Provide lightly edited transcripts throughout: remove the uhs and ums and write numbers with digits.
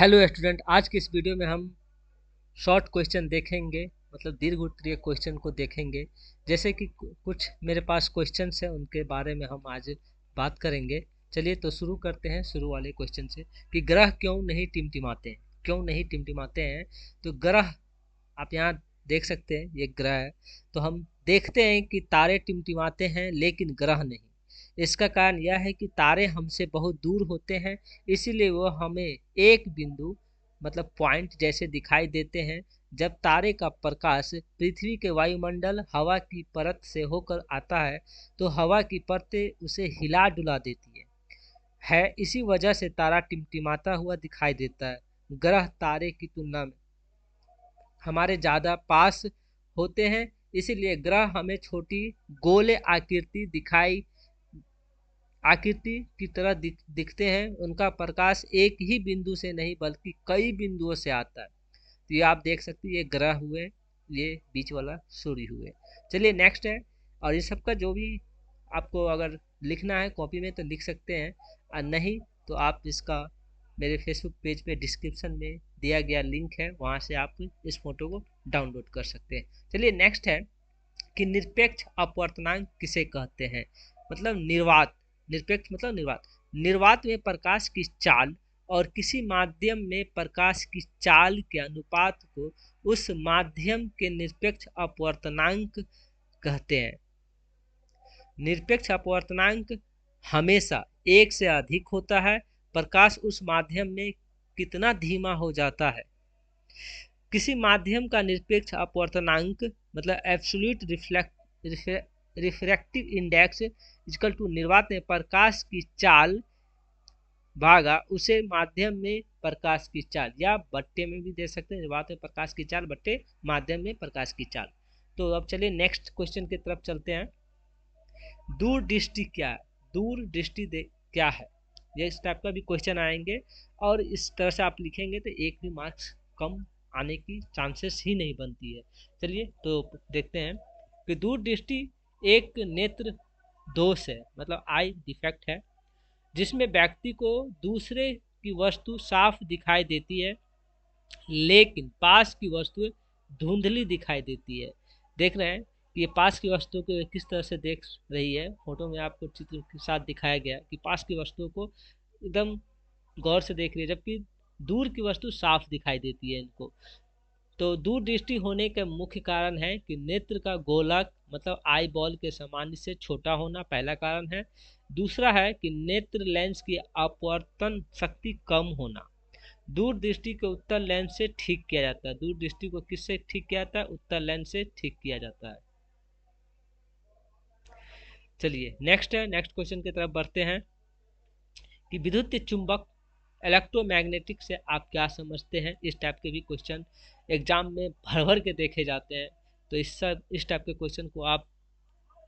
Hello student, आज की इस वीडियो में हम शॉर्ट क्वेश्चन देखेंगे, मतलब दीर्घ उत्तरीय क्वेश्चन को देखेंगे। जैसे कि कुछ मेरे पास क्वेश्चंस हैं, उनके बारे में हम आज बात करेंगे। चलिए तो शुरू करते हैं शुरू वाले क्वेश्चन से कि ग्रह क्यों नहीं टिमटिमाते हैं। क्यों नहीं टिमटिमाते हैं? तो ग्रह आप यहाँ देख सकते हैं, ये ग्रह है। तो हम देखते हैं कि तारे टिमटिमाते हैं लेकिन ग्रह नहीं। इसका कारण यह है कि तारे हमसे बहुत दूर होते हैं, इसीलिए वो हमें एक बिंदु मतलब पॉइंट जैसे दिखाई देते हैं। जब तारे का प्रकाश पृथ्वी के वायुमंडल हवा की परत से होकर आता है तो हवा की परतें उसे हिला डुला देती है। इसी वजह से तारा टिमटिमाता हुआ दिखाई देता है। ग्रह तारे की तुलना में हमारे ज़्यादा पास होते हैं, इसीलिए ग्रह हमें छोटी गोले आकृति की तरह दिखते हैं। उनका प्रकाश एक ही बिंदु से नहीं बल्कि कई बिंदुओं से आता है। तो ये आप देख सकते हैं, ये ग्रह हुए, ये बीच वाला सूर्य हुए। चलिए नेक्स्ट है। और ये सबका जो भी आपको अगर लिखना है कॉपी में तो लिख सकते हैं, और नहीं तो आप इसका मेरे फेसबुक पेज पे डिस्क्रिप्शन में दिया गया लिंक है, वहाँ से आप इस फोटो को डाउनलोड कर सकते हैं। चलिए नेक्स्ट है कि निरपेक्ष अपवर्तनांक किसे कहते हैं। मतलब निर्वात, निरपेक्ष मतलब निर्वात। निर्वात में प्रकाश की चाल और किसी माध्यम में प्रकाश की चाल के अनुपात को उस माध्यम के निरपेक्ष अपवर्तनांक कहते हैं। निरपेक्ष अपवर्तनांक हमेशा एक से अधिक होता है। प्रकाश उस माध्यम में कितना धीमा हो जाता है। किसी माध्यम का निरपेक्ष अपवर्तनांक मतलब absolute refractive index equal to निर्वात में प्रकाश की चाल भागा उसे माध्यम में प्रकाश की चाल, या बट्टे में भी दे सकते हैं, निर्वात में प्रकाश की चाल बट्टे माध्यम में प्रकाश की चाल। तो अब चलिए नेक्स्ट क्वेश्चन की तरफ चलते हैं। दूरदृष्टि क्या है? दूरदृष्टि क्या है? ये इस टाइप का भी क्वेश्चन आएंगे और इस तरह से आप लिखेंगे तो एक भी मार्क्स कम आने की चांसेस ही नहीं बनती है। चलिए तो देखते हैं कि दूरदृष्टि एक नेत्र दोष है, मतलब आई डिफेक्ट है, जिसमें व्यक्ति को दूसरे की वस्तु साफ दिखाई देती है लेकिन पास की वस्तु धुंधली दिखाई देती है। देख रहे हैं कि ये पास की वस्तु को किस तरह से देख रही है। फोटो में आपको चित्र के साथ दिखाया गया कि पास की वस्तुओं को एकदम गौर से देख रही है, जबकि दूर की वस्तु साफ दिखाई देती है इनको। तो दूरदृष्टि होने का मुख्य कारण है कि नेत्र का गोलक मतलब आई बॉल के सामान्य से छोटा होना, पहला कारण है। दूसरा है कि नेत्र लेंस की अपवर्तन शक्ति कम होना। दूरदृष्टि को उत्तर लेंस से ठीक किया जाता है। दूरदृष्टि को किससे ठीक किया जाता है? उत्तर लेंस से ठीक किया जाता है। चलिए नेक्स्ट है, नेक्स्ट क्वेश्चन की तरफ बढ़ते हैं कि विद्युत चुंबक इलेक्ट्रोमैग्नेटिक से आप क्या समझते हैं। इस टाइप के भी क्वेश्चन एग्जाम में भर भर के देखे जाते हैं, तो इस टाइप के क्वेश्चन को आप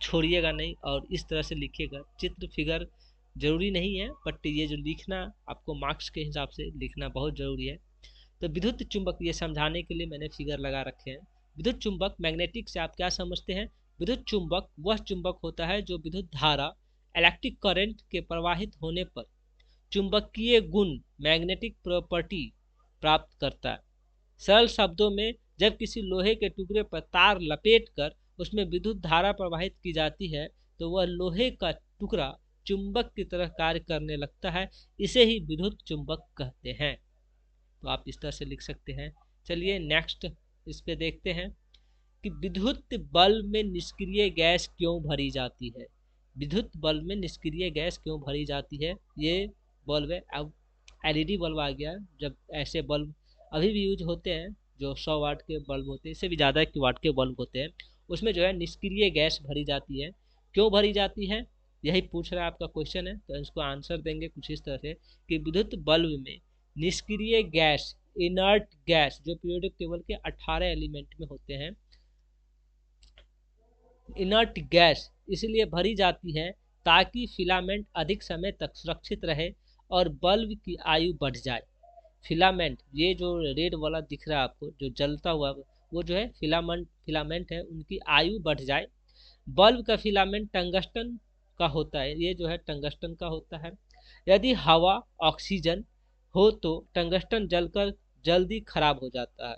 छोड़िएगा नहीं और इस तरह से लिखिएगा। चित्र फिगर जरूरी नहीं है, बट ये जो लिखना आपको मार्क्स के हिसाब से लिखना बहुत जरूरी है। तो विद्युत चुंबक ये समझाने के लिए मैंने फिगर लगा रखे हैं। विद्युत चुंबक मैग्नेटिक से आप क्या समझते हैं? विद्युत चुंबक वह चुंबक होता है जो विद्युत धारा इलेक्ट्रिक करंट के प्रवाहित होने पर चुंबकीय गुण मैग्नेटिक प्रॉपर्टी प्राप्त करता है। सरल शब्दों में, जब किसी लोहे के टुकड़े पर तार लपेटकर उसमें विद्युत धारा प्रवाहित की जाती है तो वह लोहे का टुकड़ा चुंबक की तरह कार्य करने लगता है। इसे ही विद्युत चुंबक कहते हैं। तो आप इस तरह से लिख सकते हैं। चलिए नेक्स्ट इस पे देखते हैं कि विद्युत बल्ब में निष्क्रिय गैस क्यों भरी जाती है। विद्युत बल्ब में निष्क्रिय गैस क्यों भरी जाती है? ये बल्ब है, अब एलईडी बल्ब आ गया। जब ऐसे बल्ब अभी भी यूज होते हैं जो 100 वाट के बल्ब होते हैं, इससे भी ज़्यादा की वाट के बल्ब होते हैं, उसमें जो है निष्क्रिय गैस भरी जाती है। क्यों भरी जाती है, यही पूछ रहा है आपका क्वेश्चन है। तो इसको आंसर देंगे कुछ इस तरह से कि विद्युत बल्ब में निष्क्रिय गैस, इनर्ट गैस जो पीरियोडिक टेबल के 18 एलिमेंट में होते हैं, इनर्ट गैस इसलिए भरी जाती है ताकि फिलामेंट अधिक समय तक सुरक्षित रहे और बल्ब की आयु बढ़ जाए। फिलामेंट, ये जो रेड वाला दिख रहा है आपको जो जलता हुआ, वो जो है फिलामेंट है, उनकी आयु बढ़ जाए। बल्ब का फिलामेंट टंगस्टन का होता है, ये जो है टंगस्टन का होता है। यदि हवा, ऑक्सीजन हो तो टंगस्टन जलकर जल्दी खराब हो जाता है।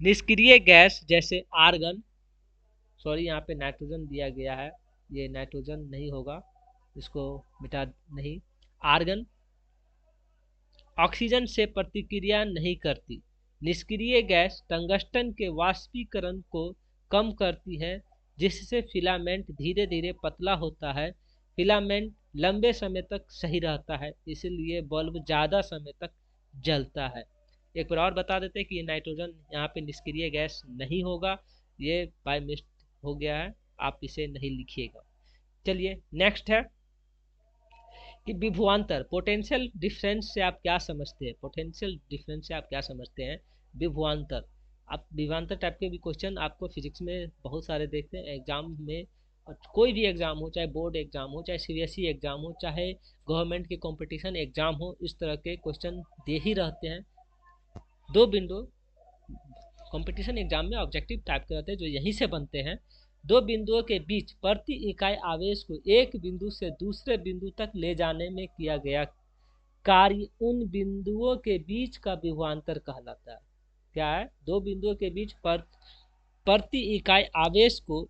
निष्क्रिय गैस जैसे आर्गन, सॉरी यहाँ पे नाइट्रोजन दिया गया है, ये नाइट्रोजन नहीं होगा, इसको मिटा नहीं। आर्गन ऑक्सीजन से प्रतिक्रिया नहीं करती। निष्क्रिय गैस टंगस्टन के वाष्पीकरण को कम करती है, जिससे फिलामेंट धीरे धीरे पतला होता है। फिलामेंट लंबे समय तक सही रहता है, इसलिए बल्ब ज़्यादा समय तक जलता है। एक बार और बता देते हैं कि ये नाइट्रोजन यहाँ पे निष्क्रिय गैस नहीं होगा, ये बाय मिस्टेक हो गया है, आप इसे नहीं लिखिएगा। चलिए नेक्स्ट है कि विभवांतर, पोटेंशियल डिफरेंस से आप क्या समझते हैं? पोटेंशियल डिफरेंस से आप क्या समझते हैं? विभवांतर, आप विभवांतर टाइप के भी क्वेश्चन आपको फिजिक्स में बहुत सारे देखते हैं एग्जाम में, और कोई भी एग्जाम हो, चाहे बोर्ड एग्जाम हो, चाहे सीबीएसई एग्जाम हो, चाहे गवर्नमेंट के कंपटीशन एग्जाम हो, इस तरह के क्वेश्चन दे ही रहते हैं। दो बिंदु कंपटीशन एग्जाम में ऑब्जेक्टिव टाइप के रहते हैं जो यहीं से बनते हैं। दो बिंदुओं के बीच प्रति इकाई आवेश को एक बिंदु से दूसरे बिंदु तक ले जाने में किया गया कार्य उन बिंदुओं के बीच का विभवांतर कहलाता है। क्या है? दो बिंदुओं के बीच प्रति इकाई आवेश को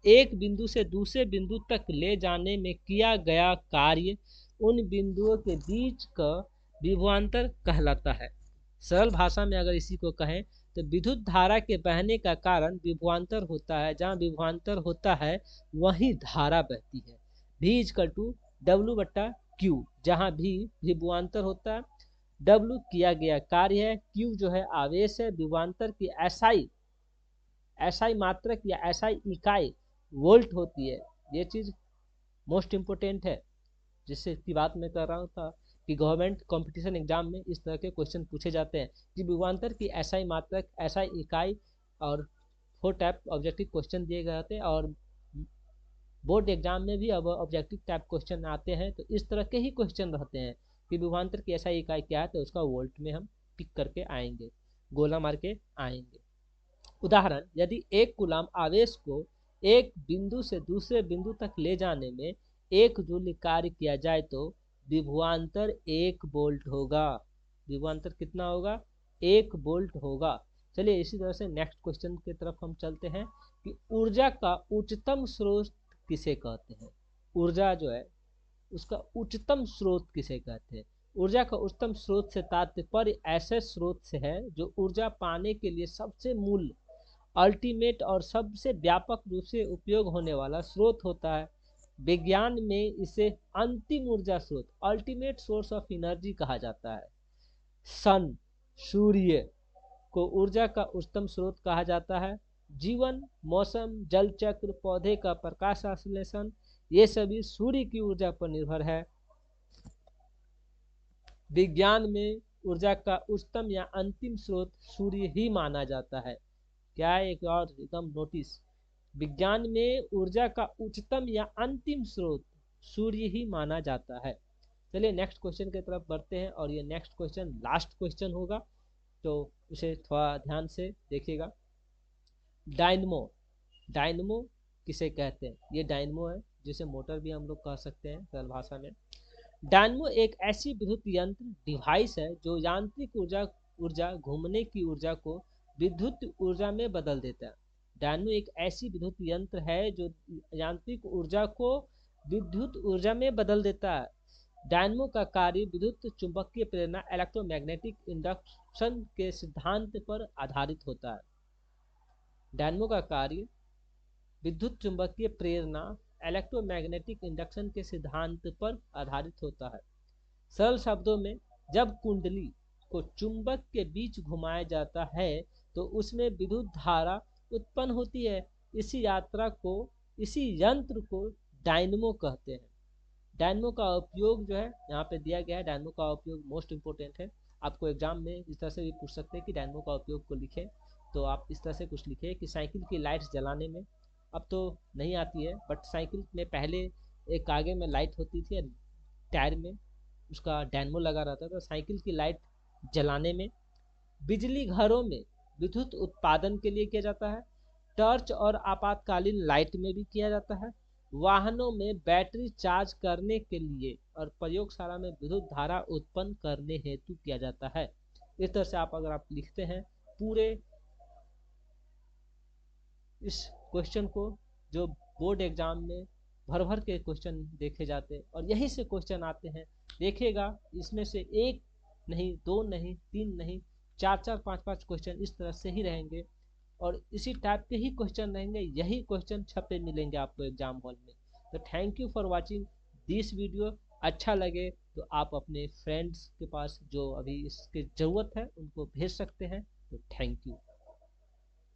एक बिंदु से दूसरे बिंदु तक ले जाने में किया गया कार्य उन बिंदुओं के बीच का विभवांतर कहलाता है। सरल भाषा में अगर इसी को कहें तो विद्युत धारा के बहने का कारण विभवांतर होता है। जहाँ विभवांतर होता है वहीं धारा बहती है। V इक्वल टू W/Q, जहाँ भी विभवांतर होता है, W किया गया कार्य है, Q जो है आवेश है, विभवांतर की SI मात्रक या SI इकाई वोल्ट होती है। ये चीज मोस्ट इम्पोर्टेंट है, जिससे की बात मैं कर रहा था कि गवर्नमेंट कंपटीशन एग्जाम में इस तरह के क्वेश्चन पूछे जाते हैं कि विभवांतर की SI मात्रक, SI इकाई, और 4 टाइप ऑब्जेक्टिव क्वेश्चन दिए गए थे। और बोर्ड एग्जाम में भी अब ऑब्जेक्टिव टाइप क्वेश्चन आते हैं तो इस तरह के ही क्वेश्चन रहते हैं कि विभवांतर की SI इकाई क्या है, तो उसका वोल्ट में हम पिक करके आएंगे, गोला मार के आएंगे। उदाहरण, यदि एक कूलाम आवेश को एक बिंदु से दूसरे बिंदु तक ले जाने में 1 जूल कार्य किया जाए तो विभवांतर 1 वोल्ट होगा। विभवांतर कितना होगा? 1 वोल्ट होगा। चलिए इसी तरह से नेक्स्ट क्वेश्चन की तरफ हम चलते हैं कि ऊर्जा का उच्चतम स्रोत किसे कहते हैं? ऊर्जा जो है उसका उच्चतम स्रोत किसे कहते हैं? ऊर्जा का उच्चतम स्रोत से तात्पर्य ऐसे स्रोत से है जो ऊर्जा पाने के लिए सबसे मूल, अल्टीमेट और सबसे व्यापक रूप से उपयोग होने वाला स्रोत होता है। विज्ञान में इसे अंतिम ऊर्जा स्रोत, अल्टीमेट सोर्स ऑफ एनर्जी कहा जाता है। सन, सूर्य को ऊर्जा का उच्चतम स्रोत कहा जाता है। जीवन, मौसम, जल चक्र, पौधे का प्रकाश संश्लेषण, ये सभी सूर्य की ऊर्जा पर निर्भर है। विज्ञान में ऊर्जा का उच्चतम या अंतिम स्रोत सूर्य ही माना जाता है। क्या है? एक और एकदम नोटिस, विज्ञान में ऊर्जा का उच्चतम या अंतिम स्रोत सूर्य ही माना जाता है। चलिए नेक्स्ट क्वेश्चन की तरफ बढ़ते हैं, और ये नेक्स्ट क्वेश्चन लास्ट क्वेश्चन होगा, तो उसे थोड़ा ध्यान से देखिएगा। डायनमो, डायनमो किसे कहते हैं? ये डायनमो है, जिसे मोटर भी हम लोग कह सकते हैं सरल भाषा में। डायनमो एक ऐसी विद्युत यंत्र डिवाइस है जो यांत्रिक ऊर्जा घूमने की ऊर्जा को विद्युत ऊर्जा में बदल देता है। डायनमो एक ऐसी विद्युत यंत्र है जो यांत्रिक ऊर्जा को विद्युत ऊर्जा में बदल देता है। डायनमो का कार्य विद्युत चुंबकीय प्रेरणा, इलेक्ट्रोमैग्नेटिक इंडक्शन के सिद्धांत पर आधारित होता है। डायनमो का कार्य विद्युत चुंबकीय प्रेरणा, इलेक्ट्रोमैग्नेटिक इंडक्शन के सिद्धांत पर आधारित होता है। सरल शब्दों में, जब कुंडली को चुंबक के बीच घुमाया जाता है तो उसमें विद्युत धारा उत्पन्न होती है। इसी यंत्र को डायनमो कहते हैं। डायनमो का उपयोग जो है यहाँ पे दिया गया है। डायनमो का उपयोग मोस्ट इंपोर्टेंट है, आपको एग्जाम में इस तरह से भी पूछ सकते हैं कि डायनमो का उपयोग को लिखें, तो आप इस तरह से कुछ लिखे कि साइकिल की लाइट्स जलाने में, अब तो नहीं आती है, बट साइकिल में पहले एक आगे में लाइट होती थी, टायर में उसका डायनमो लगा रहता था। साइकिल की लाइट जलाने में, बिजली घरों में विद्युत उत्पादन के लिए किया जाता है, टॉर्च और आपातकालीन लाइट में भी किया जाता है, वाहनों में बैटरी चार्ज करने के लिए और प्रयोगशाला में विद्युत धारा उत्पन्न करने हेतु किया जाता है। इस तरह से अगर आप लिखते हैं पूरे इस क्वेश्चन को, जो बोर्ड एग्जाम में भर भर के क्वेश्चन देखे जाते हैं और यहीं से क्वेश्चन आते हैं। देखिएगा इसमें से एक नहीं, दो नहीं, तीन नहीं, चार चार पाँच पाँच क्वेश्चन इस तरह से ही रहेंगे और इसी टाइप के ही क्वेश्चन रहेंगे, यही क्वेश्चन छपे मिलेंगे आपको एग्जाम हॉल में। तो thank you for watching this video. अच्छा लगे तो आप अपने फ्रेंड्स के पास जो अभी इसकी ज़रूरत है उनको भेज सकते हैं। तो थैंक यू।